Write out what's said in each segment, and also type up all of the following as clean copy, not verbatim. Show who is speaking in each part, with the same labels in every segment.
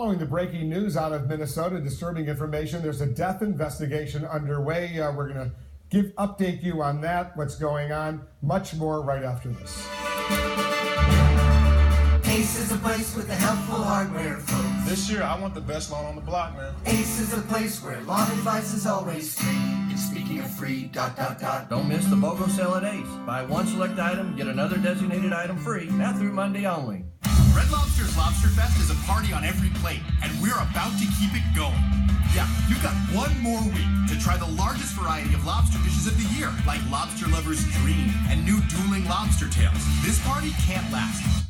Speaker 1: Following the breaking news out of Minnesota, disturbing information, there's a death investigation underway. We're going to update you on that, what's going on, much more right after this.
Speaker 2: Ace is a place with the helpful hardware, folks.
Speaker 3: This year, I want the best lawn on the block, man.
Speaker 2: Ace is a place where lawn advice is always free. And speaking of free, ...
Speaker 4: Don't miss the BOGO sale at Ace. Buy one select item, get another designated item free. Now through Monday only.
Speaker 5: Red Lobster's Lobster Fest is a party on every plate, and we're about to keep it going. Yeah, you've got one more week to try the largest variety of lobster dishes of the year, like Lobster Lover's Dream and new dueling lobster tails. This party can't last.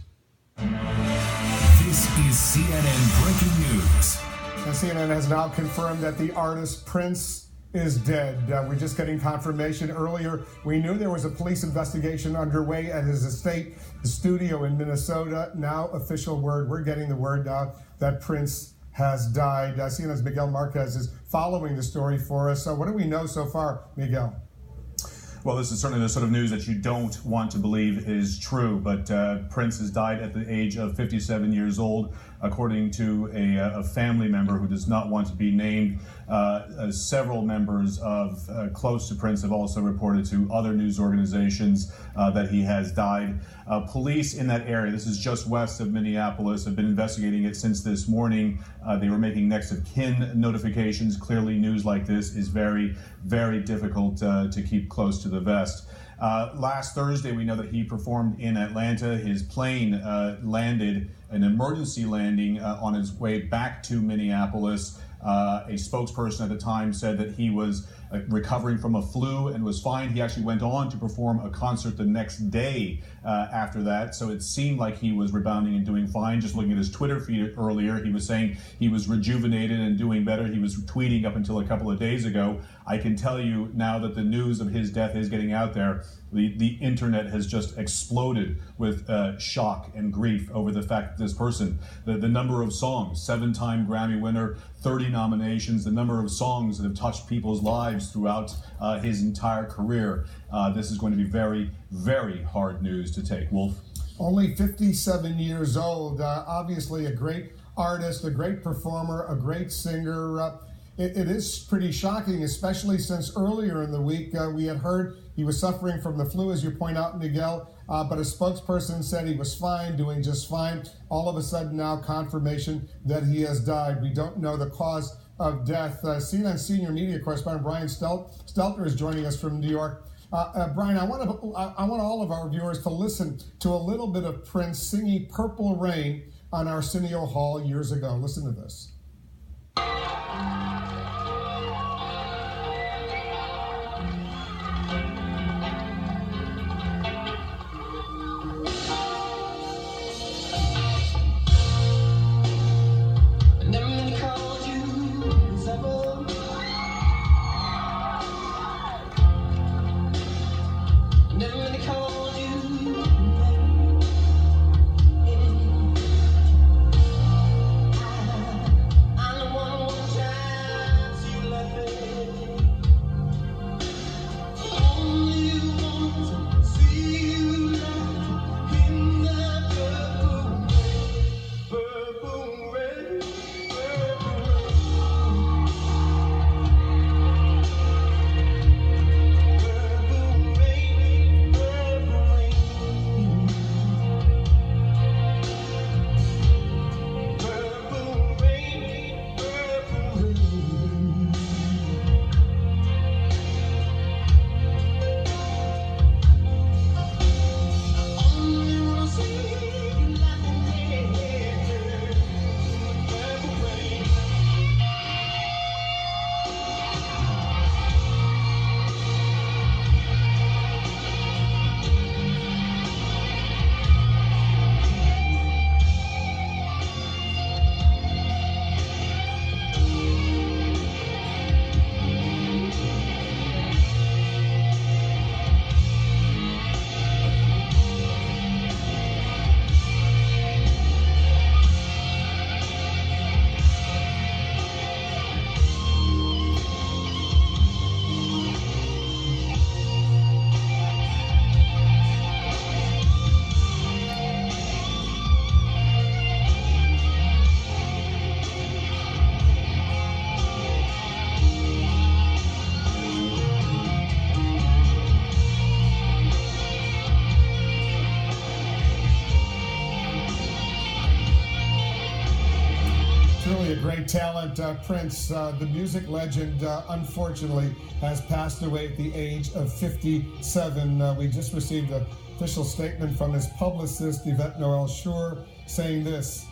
Speaker 6: This is CNN Breaking News.
Speaker 1: And CNN has now confirmed that the artist Prince is dead. We're just getting confirmation. Earlier, we knew there was a police investigation underway at his estate, the studio in Minnesota. Now, official word. We're getting the word now that Prince has died. CNN's Miguel Marquez is following the story for us. So what do we know so far, Miguel?
Speaker 7: Well, this is certainly the sort of news that you don't want to believe is true, but Prince has died at the age of 57 years old, according to a family member who does not want to be named. Several members of close to Prince have also reported to other news organizations that he has died. Police in that area, this is just west of Minneapolis, have been investigating it since this morning. They were making next of kin notifications. Clearly, news like this is very, very difficult to keep close to the vest. Last Thursday, we know that he performed in Atlanta. His plane landed, an emergency landing on its way back to Minneapolis. A spokesperson at the time said that he was recovering from a flu and was fine. He actually went on to perform a concert the next day after that, so it seemed like he was rebounding and doing fine. Just looking at his Twitter feed earlier, he was saying he was rejuvenated and doing better. He was tweeting up until a couple of days ago. I can tell you now that the news of his death is getting out there, the internet has just exploded with shock and grief over the fact that this person, the number of songs, 7-time Grammy winner, 30 nominations, the number of songs that have touched people's lives throughout his entire career. This is going to be very, very hard news to take. Wolf?
Speaker 1: Only 57 years old, obviously a great artist, a great performer, a great singer. It is pretty shocking, especially since earlier in the week we had heard he was suffering from the flu, as you point out, Miguel, but a spokesperson said he was fine, doing just fine. All of a sudden now confirmation that he has died. We don't know the cause of death. CNN senior media correspondent Brian Stelter is joining us from New York. Brian, I want all of our viewers to listen to a little bit of Prince singing Purple Rain on Arsenio Hall years ago. Listen to this. Certainly a great talent, Prince. The music legend, unfortunately, has passed away at the age of 57. We just received an official statement from his publicist, Yvette Noel Schur, saying this: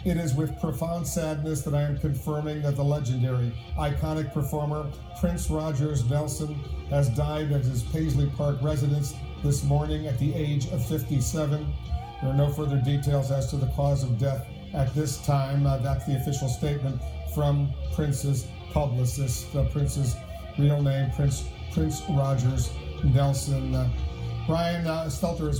Speaker 1: "It is with profound sadness that I am confirming that the legendary, iconic performer Prince Rogers Nelson has died at his Paisley Park residence this morning at the age of 57. There are no further details as to the cause of death at this time." That's the official statement from Prince's publicist. Prince's real name, Prince Rogers Nelson. Brian Stelter is